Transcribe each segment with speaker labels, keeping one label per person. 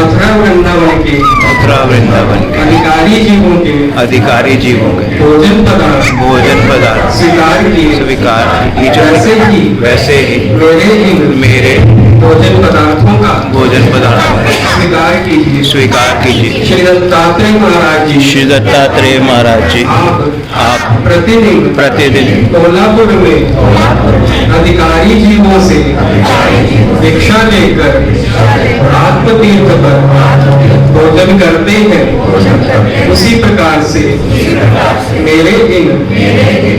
Speaker 1: मथुरा वृंदावन के अधिकारी जीवों के भोजन पदार्थ स्वीकार की वैसे ही मेरे भोजन पदार्थों का स्वीकार कीजिए। श्री दत्तात्रेय महाराज जी आप प्रतिदिन कोल्हापुर में अधिकारी जीवों से भिक्षा लेकर आत्मतीर्थ पर भोजन करते हैं, उसी प्रकार से मेरे इन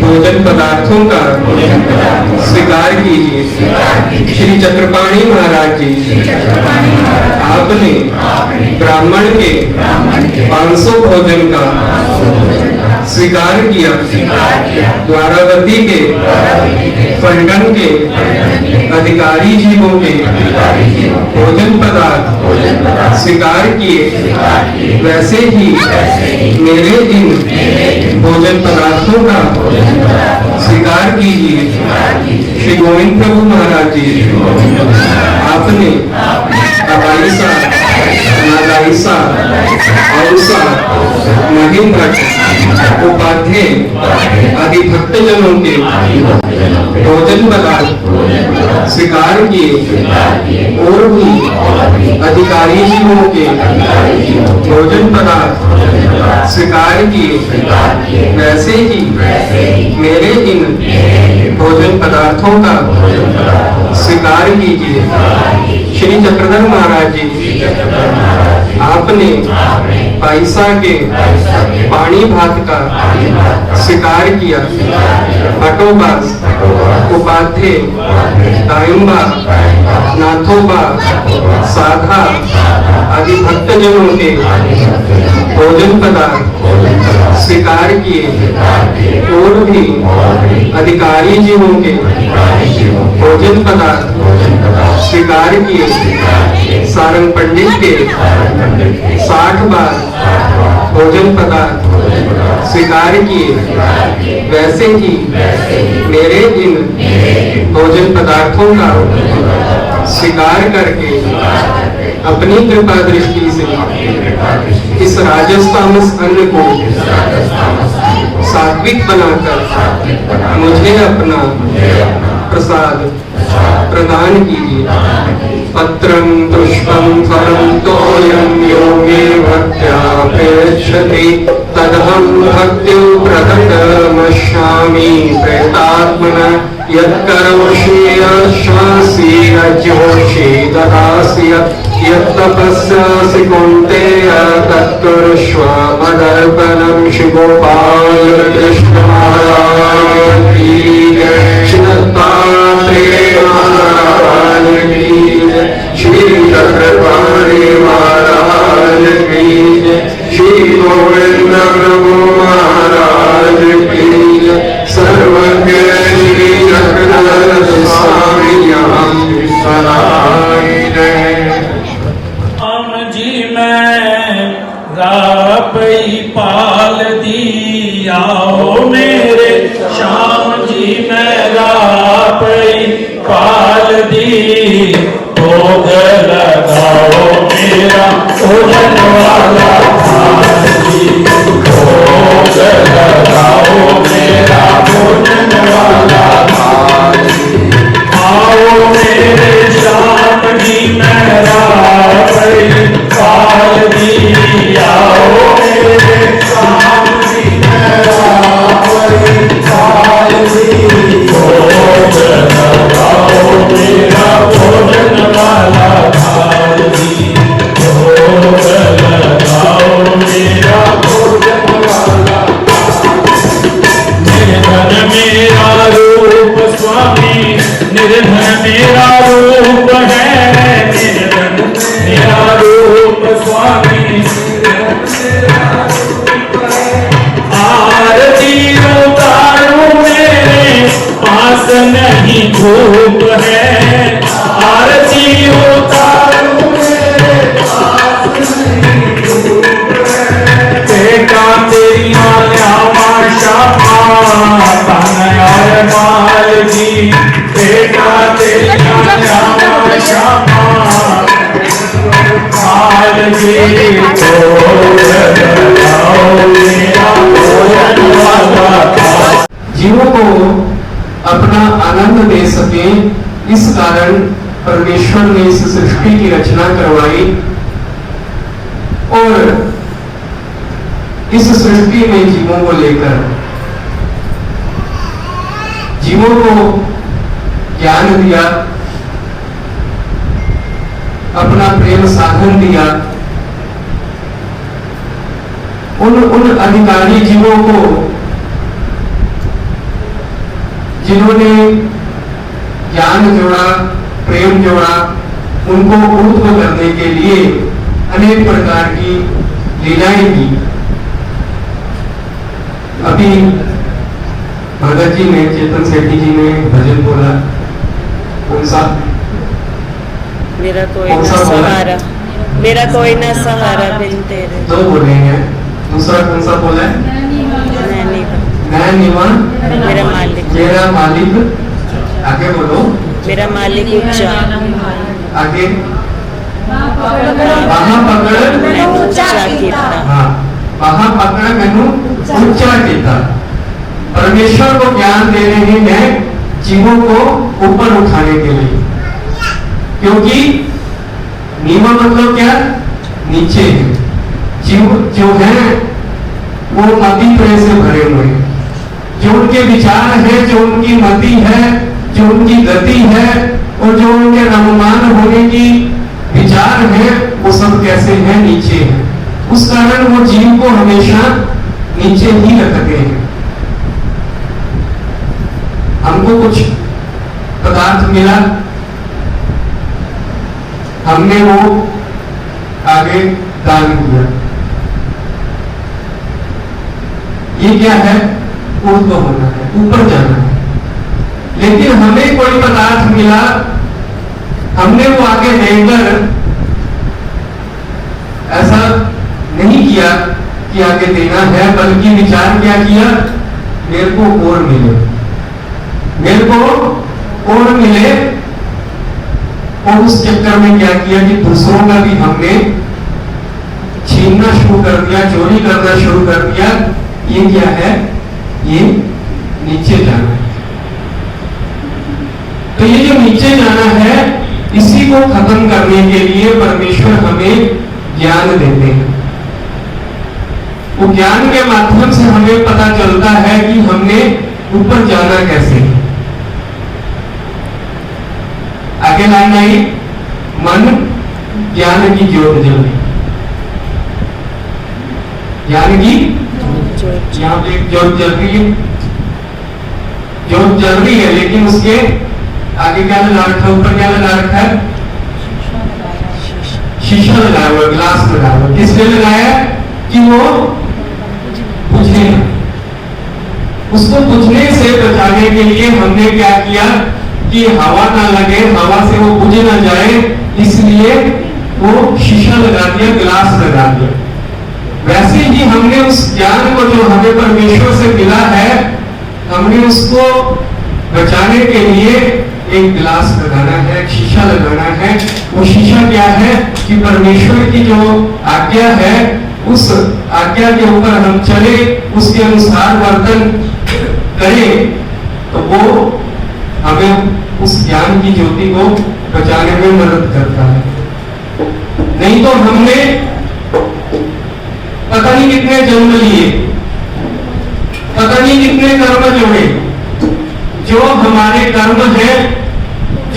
Speaker 1: भोजन पदार्थों का स्वीकार कीजिए। श्री चक्रपाणी महाराज जी आपने ब्राह्मण के 500 भोजन का स्वीकार किया, द्वारावती के फंडन के अधिकारी जीवों के भोजन पदार्थ स्वीकार किए, वैसे ही मेरे इन भोजन पदार्थों का स्वीकार कीजिए। श्री गोविंद प्रभु महाराज जी आपने अबाईसा, नागाईसा, औसा, महिंद्र, उपाध्याय आदि भक्तजनों के भोजन पदार्थ स्वीकार किए और भी अधिकारी जीवों के भोजन पदार्थ स्वीकार किए, वैसे ही मेरे इन भोजन पदार्थों का स्वीकार कीजिए। श्री चक्रधर महाराज जी आपने पैसा के पानी भात का स्वीकार किया, हटोबास, उपाध्याय, दायम्बा, नाथोबा, साधा आदि भक्तजनों के भोजन पदार्थ स्वीकार किए और भी अधिकारी जीवों के भोजन पदार्थ स्वीकार किए। सारंग पंडित के 60 बार भोजन पदार्थ स्वीकार किए, वैसे ही मेरे इन भोजन पदार्थों का स्वीकार करके अपनी कृपा दृष्टि से इस राजस्थामस अन्न को सात्विक बनाकर मुझे अपना प्रसाद प्रदान कीजिए। पत्रं पुष्पं फलं तोयं यो मे भक्त्या प्रेष्यते तदहं भक्त्या प्रददमश्यामि प्रेतात्मना यत्करोषि यश्वासि यज्ञोषि ददासि यत्तपस्यासि कौन्तेय तत्कुरुष्व मदर्पणं। श्री गोपाल कृष्ण महाराज की जय। श्री दत्तात्रेय महाराज की जय। श्री चक्रपाणी महाराज की जय। श्री गोविंद प्रभु महाराज की जय। सर्वज्ञ श्री चक्रधर स्वामी हम सनाई जय।
Speaker 2: रापई पाल दिया हो मेरे श्याम जी, मैं रापई पाल दी। भोग लगाओ मेरा भोजन वाला जी, भोग लगाओ मेरा भोजन वाला जी। आओ मेरे श्याम जी, मैं रापई पाल दी। आओ मेरे श्याम जी, मैं रापई पाल दी। जी भोग लगाओ मेरा भोजन लगाओ।
Speaker 1: जीवों को अपना आनंद दे सके, इस कारण परमेश्वर ने इस सृष्टि की रचना करवाई और इस सृष्टि में जीवों को लेकर जीवों को ज्ञान दिया, अपना प्रेम साधन दिया। उन अधिकारी जीवों को जिन्होंने ज्ञान जोड़ा, प्रेम जोड़ा, उनको ऊर्ध्व करने के लिए अनेक प्रकार की लीलाएं की। अभी भगत जी ने, चेतन सेठी जी ने भजन बोला, कौन सा?
Speaker 3: मेरा कोई ना सहारा, मेरा कोई ना सहारा बिन तेरे।
Speaker 1: दो बोले हैं, दूसरा कौन सा बोला है? मैं निवा
Speaker 3: मेरा मालिक,
Speaker 1: मेरा मालिक। आगे बोलो,
Speaker 3: मेरा मालिक ऊंचा,
Speaker 1: आगे वहां पकड़
Speaker 3: मैं ऊंचा कीता।
Speaker 1: हाँ, वहां पकड़ मैनू ऊंचा कीता। परमेश्वर को ज्ञान दे रहे हैं जीवों को ऊपर उठाने के लिए, क्योंकि नीवा मतलब क्या? नीचे है। जीव जो है वो मति प्रेम से भरे हुए हैं। जो उनके विचार है, जो उनकी मति है, जो उनकी गति है और जो उनके रममान होने की विचार है, वो सब कैसे है? नीचे है। उस कारण वो जीव को हमेशा नीचे ही रखते हैं। हमको कुछ पदार्थ मिला, हमने वो आगे दान किया, ये क्या है? ऊर्ध्व होना है, ऊपर जाना है। लेकिन हमें कोई पदार्थ मिला, हमने वो आगे देकर ऐसा नहीं किया कि आगे देना है, बल्कि विचार क्या किया? मेरे को और मिले, मेरे को और मिले। और उस चक्कर में क्या किया कि दूसरों का भी हमने छीनना शुरू कर दिया, चोरी करना शुरू कर दिया। ये क्या है? ये नीचे जाना है। तो ये जो नीचे जाना है, इसी को खत्म करने के लिए परमेश्वर हमें ज्ञान देते हैं। वो ज्ञान के माध्यम से हमें पता चलता है कि हमने ऊपर जाना कैसे। आगे लाइन आई, मन ज्ञान की ज्योत जल रही, ज्ञान की यहाँ पे एक ज्योत जल रही है, ज्योत जल रही है, लेकिन उसके आगे क्या लगा रखा है? ऊपर क्या लगा रखा है? शीशा लगाया हुआ, ग्लास लगाया हुआ। किसने लगाया? कि वो बुझे। उसको बुझने से बचाने के लिए हमने क्या किया कि हवा ना लगे, हवा से वो बुझ ना जाए, इसलिए वो शीशा लगा दिया, ग्लास लगा दिया। वैसे ही हमने उस ज्ञान को जो हमें परमेश्वर से मिला है, हमने उसको बचाने के लिए एक गिलास लगाना है, एक शीशा लगाना है। वो शीशा क्या है कि परमेश्वर की जो आज्ञा है, उस आज्ञा के ऊपर हम चले, उसके अनुसार वर्तन करें, तो वो हमें उस ज्ञान की ज्योति को बचाने में मदद करता है। नहीं तो हमने पता नहीं कितने जन्म लिए, पता नहीं कितने कर्म जोड़े। जो हमारे कर्म है,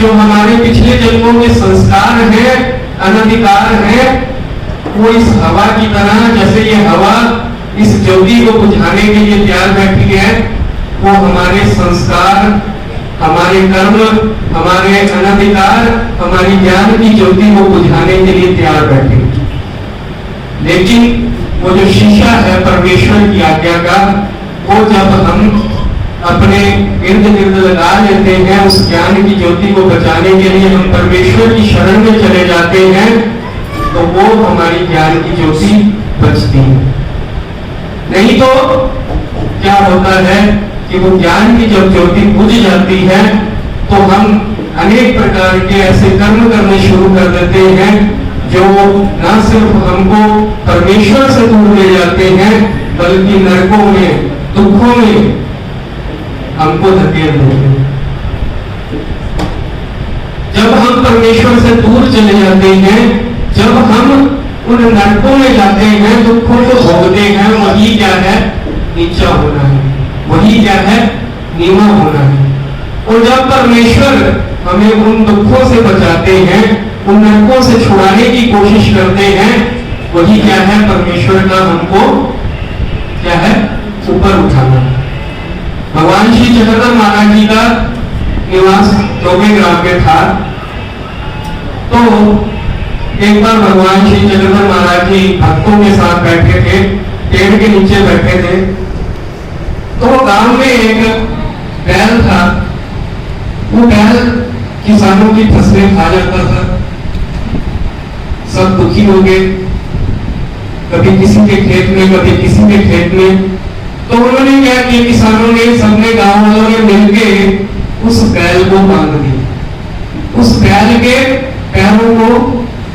Speaker 1: जो हमारे पिछले जन्मों के संस्कार हैं, अनधिकार हैं, वो इस हवा की तरह, जैसे ये हवा इस ज्योति को बुझाने के लिए तैयार बैठी है, वो हमारे संस्कार, हमारे कर्म, हमारे अनधिकार, हमारी ज्ञान की ज्योति को बुझाने के लिए तैयार बैठे। लेकिन वो जो शीशा है परमेश्वर की आज्ञा का, वो जब हम अपने इर्द गिर्द लगा लेते हैं, उस ज्ञान की ज्योति को बचाने के लिए हम परमेश्वर की शरण में चले जाते हैं, तो वो हमारी ज्ञान की ज्योति बचती है। नहीं तो क्या होता है कि वो ज्ञान की जब ज्योति बुझ जाती है, तो हम अनेक प्रकार के ऐसे कर्म करने शुरू कर देते हैं जो न सिर्फ हमको परमेश्वर से दूर ले जाते हैं बल्कि नरकों में, दुखों में हमको धकेल देते हैं। जब हम परमेश्वर से दूर चले जाते हैं, जब हम उन नरकों में जाते हैं, दुखों को भोगते हैं, वही क्या है? नीचा होना है, वही क्या है? नीवा होना है। और जब परमेश्वर हमें उन दुखों से बचाते हैं, उन नरकों से छुड़ाने की कोशिश करते हैं, वही क्या है? परमेश्वर का हमको क्या है? ऊपर उठाना। भगवान श्री जगन्नाथ महाराज जी का निवास नौवेग्राम में था। तो एक बार भगवान श्री जगन्नाथ महाराज जी भक्तों के साथ बैठे थे, पेड़ के नीचे बैठे थे। तो गांव में एक बैल था। वो बैल किसानों की फसलें खा जाता था। सब दुखी हो गए, कभी किसी के खेत में, कभी किसी के खेत में। तो उन्होंने क्या किया, किसानों ने, सबने, गांव वालों ने मिलके उस बैल को बांध दिया। उस बैल के पैरों को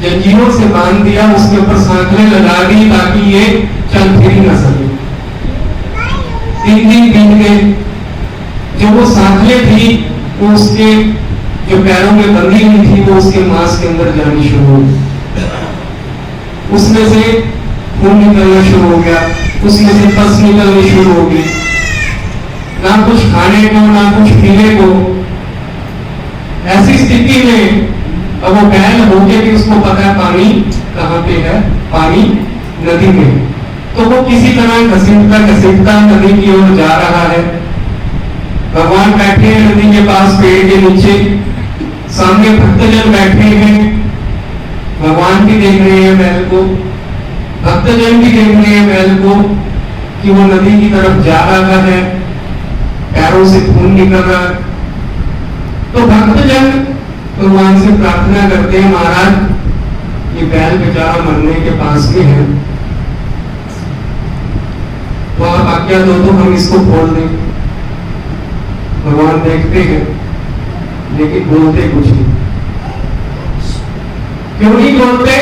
Speaker 1: जंजीरों से बांध दिया, उसके ऊपर सांकलें लगा दी ताकि ये चल फिर ही ना सके। 3 दिन बीत गए। जो वो सांकलें थी वो उसके जो पैरों में बंधी हुई थी वो उसके मांस के अंदर जानी शुरू हो गई। उसमें से खून निकलना शुरू हो गया, उसमें से पस निकलनी शुरू हो गई। ना कुछ खाने को, ना कुछ पीने को। ऐसी स्थिति में अब वो बैल हो गया कि उसको पता है पानी कहाँ पे है, पानी नदी में। तो वो किसी तरह घसीटता नदी की ओर जा रहा है। भगवान बैठे हैं नदी के पास पेड़ के नीचे, सामने भक्तजन बैठे हैं। भगवान भी देख रहे हैं बैल को, भक्तजन भी देख रहे हैं बैल को कि वो नदी की तरफ जा रहा है, पैरों से खून निकल रहा है। तो भक्तजन भगवान से प्रार्थना करते हैं, महाराज ये बैल बेचारा मरने के पास में है, तो आप आज्ञा दो तो हम इसको खोल दें। भगवान देखते हैं लेकिन बोलते कुछ नहीं। क्यों नहीं बोलते?